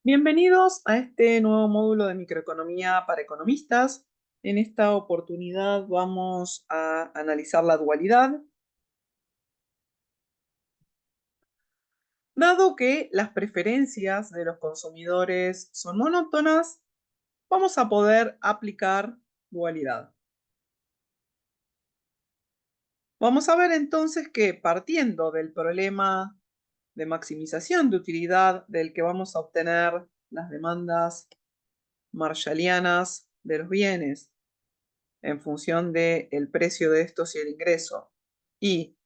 Bienvenidos a este nuevo módulo de microeconomía para economistas. En esta oportunidad vamos a analizar la dualidad. Dado que las preferencias de los consumidores son monótonas, vamos a poder aplicar dualidad. Vamos a ver entonces que partiendo del problema de maximización de utilidad del que vamos a obtener las demandas marshallianas de los bienes en función del precio de estos y el ingreso, y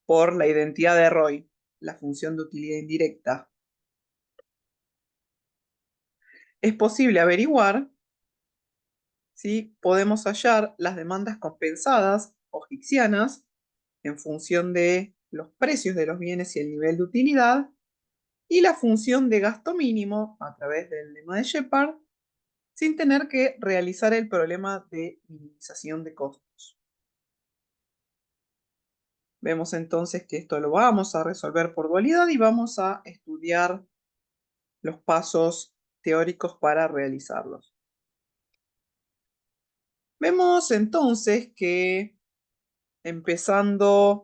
por la identidad de ROI, la función de utilidad indirecta, es posible averiguar si podemos hallar las demandas compensadas o hicksianas en función de los precios de los bienes y el nivel de utilidad, y la función de gasto mínimo a través del lema de Shepard, sin tener que realizar el problema de minimización de costos. Vemos entonces que esto lo vamos a resolver por dualidad y vamos a estudiar los pasos teóricos para realizarlos. Vemos entonces que empezando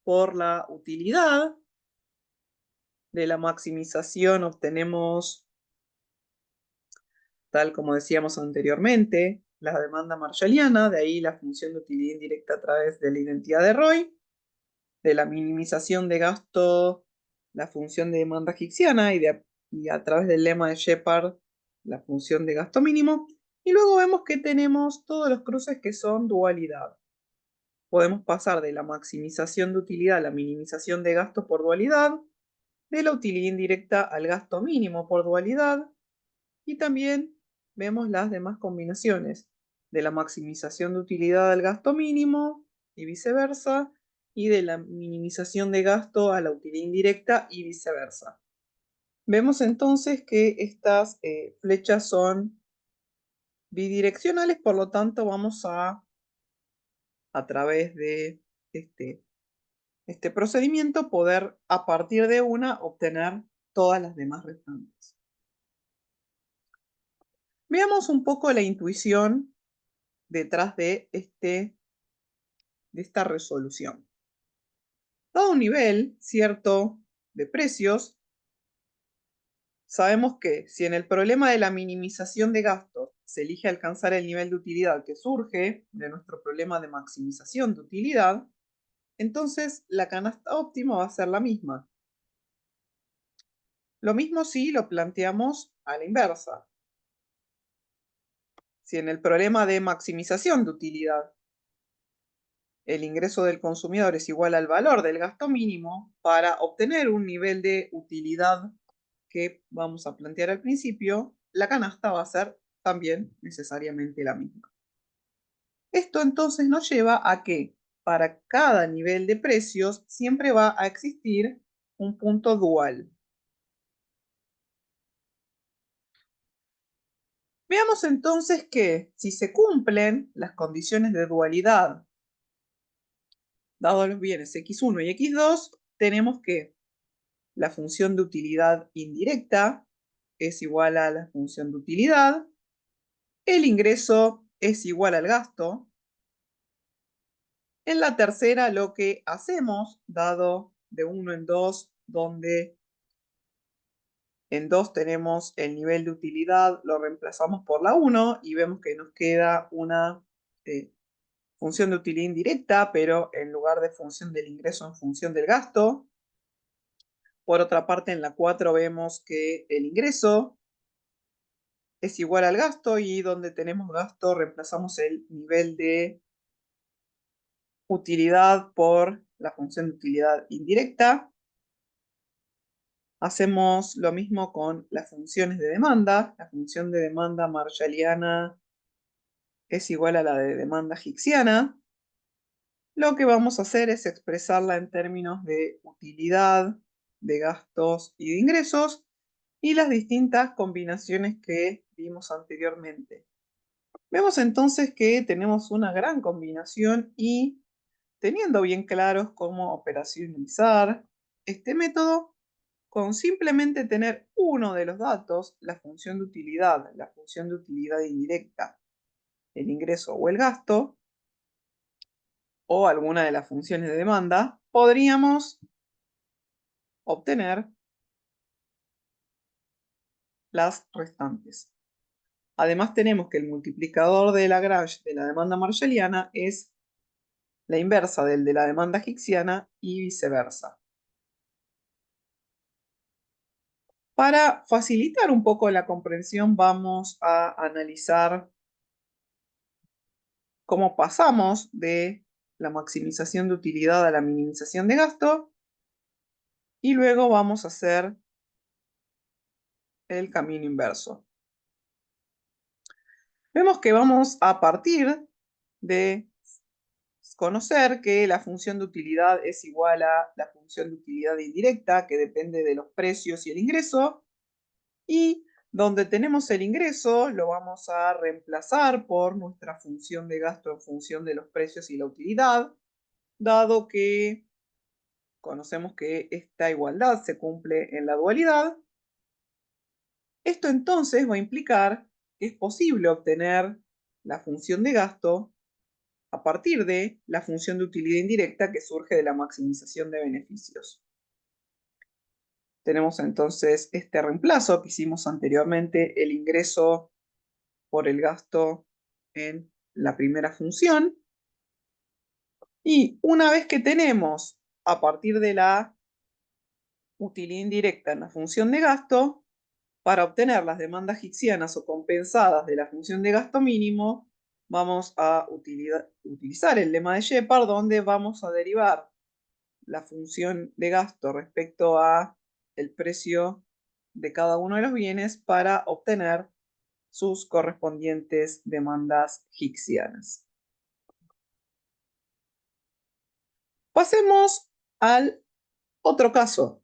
por la utilidad de la maximización obtenemos, tal como decíamos anteriormente, la demanda marshalliana, de ahí la función de utilidad indirecta a través de la identidad de ROI, de la minimización de gasto, la función de demanda hicksiana y a través del lema de Shepard, la función de gasto mínimo. Y luego vemos que tenemos todos los cruces que son dualidad. Podemos pasar de la maximización de utilidad a la minimización de gasto por dualidad, de la utilidad indirecta al gasto mínimo por dualidad, y también vemos las demás combinaciones de la maximización de utilidad al gasto mínimo y viceversa, y de la minimización de gasto a la utilidad indirecta y viceversa. Vemos entonces que estas flechas son bidireccionales, por lo tanto vamos a través de este procedimiento poder a partir de una obtener todas las demás restantes. Veamos un poco la intuición detrás de esta resolución. Dado un nivel cierto de precios, sabemos que si en el problema de la minimización de gastos se elige alcanzar el nivel de utilidad que surge de nuestro problema de maximización de utilidad, entonces la canasta óptima va a ser la misma. Lo mismo si lo planteamos a la inversa. Si en el problema de maximización de utilidad el ingreso del consumidor es igual al valor del gasto mínimo, para obtener un nivel de utilidad que vamos a plantear al principio, la canasta va a ser también necesariamente la misma. Esto entonces nos lleva a que para cada nivel de precios siempre va a existir un punto dual. Veamos entonces que si se cumplen las condiciones de dualidad dados los bienes x1 y x2, tenemos que la función de utilidad indirecta es igual a la función de utilidad, el ingreso es igual al gasto. En la tercera lo que hacemos, dado de 1 en 2, donde en 2 tenemos el nivel de utilidad, lo reemplazamos por la 1 y vemos que nos queda una función de utilidad indirecta, pero en lugar de función del ingreso en función del gasto. Por otra parte, en la 4 vemos que el ingreso es igual al gasto y donde tenemos gasto reemplazamos el nivel de utilidad por la función de utilidad indirecta. Hacemos lo mismo con las funciones de demanda. La función de demanda marshalliana es igual a la de demanda hicksiana. Lo que vamos a hacer es expresarla en términos de utilidad, de gastos y de ingresos, y las distintas combinaciones que vimos anteriormente. Vemos entonces que tenemos una gran combinación y teniendo bien claros cómo operacionalizar este método, con simplemente tener uno de los datos, la función de utilidad indirecta, el ingreso o el gasto, o alguna de las funciones de demanda, podríamos obtener las restantes. Además tenemos que el multiplicador de Lagrange de la demanda marshalliana es la inversa del de la demanda hicksiana y viceversa. Para facilitar un poco la comprensión, vamos a analizar cómo pasamos de la maximización de utilidad a la minimización de gasto y luego vamos a hacer el camino inverso. Vemos que vamos a partir de conocer que la función de utilidad es igual a la función de utilidad indirecta, que depende de los precios y el ingreso, y donde tenemos el ingreso lo vamos a reemplazar por nuestra función de gasto en función de los precios y la utilidad, dado que conocemos que esta igualdad se cumple en la dualidad. Esto entonces va a implicar que es posible obtener la función de gasto a partir de la función de utilidad indirecta que surge de la maximización de beneficios. Tenemos entonces este reemplazo que hicimos anteriormente, el ingreso por el gasto en la primera función. Y una vez que tenemos a partir de la utilidad indirecta en la función de gasto, para obtener las demandas hicksianas o compensadas de la función de gasto mínimo, vamos a utilizar el lema de Shepard, donde vamos a derivar la función de gasto respecto a el precio de cada uno de los bienes para obtener sus correspondientes demandas hicksianas. Pasemos al otro caso,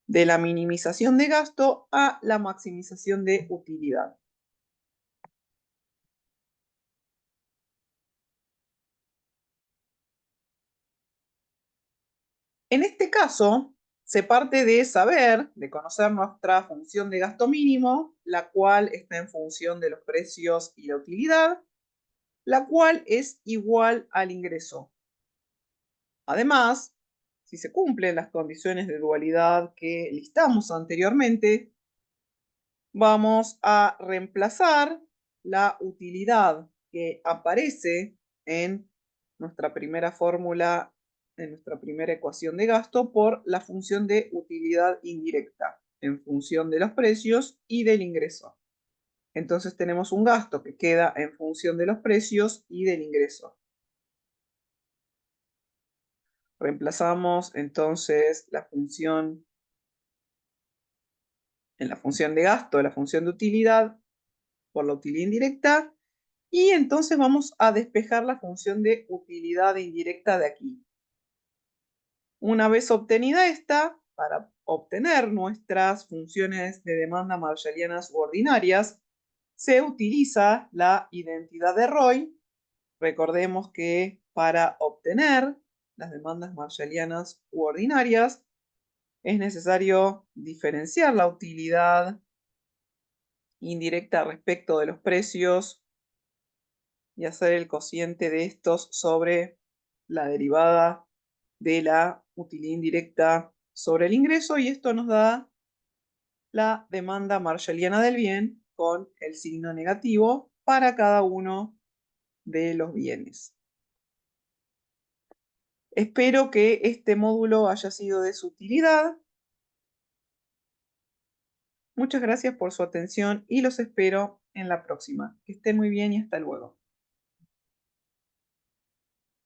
de la minimización de gasto a la maximización de utilidad. En este caso, se parte de saber, de conocer nuestra función de gasto mínimo, la cual está en función de los precios y la utilidad, la cual es igual al ingreso. Además, si se cumplen las condiciones de dualidad que listamos anteriormente, vamos a reemplazar la utilidad que aparece en nuestra primera fórmula, en nuestra primera ecuación de gasto, por la función de utilidad indirecta en función de los precios y del ingreso. Entonces tenemos un gasto que queda en función de los precios y del ingreso. Reemplazamos entonces la función en la función de gasto, la función de utilidad por la utilidad indirecta, y entonces vamos a despejar la función de utilidad indirecta de aquí. Una vez obtenida esta, para obtener nuestras funciones de demanda marshallianas u ordinarias, se utiliza la identidad de Roy. Recordemos que para obtener las demandas marshallianas u ordinarias es necesario diferenciar la utilidad indirecta respecto de los precios y hacer el cociente de estos sobre la derivada de la utilidad indirecta sobre el ingreso, y esto nos da la demanda marshalliana del bien con el signo negativo para cada uno de los bienes. Espero que este módulo haya sido de su utilidad. Muchas gracias por su atención y los espero en la próxima. Que estén muy bien y hasta luego.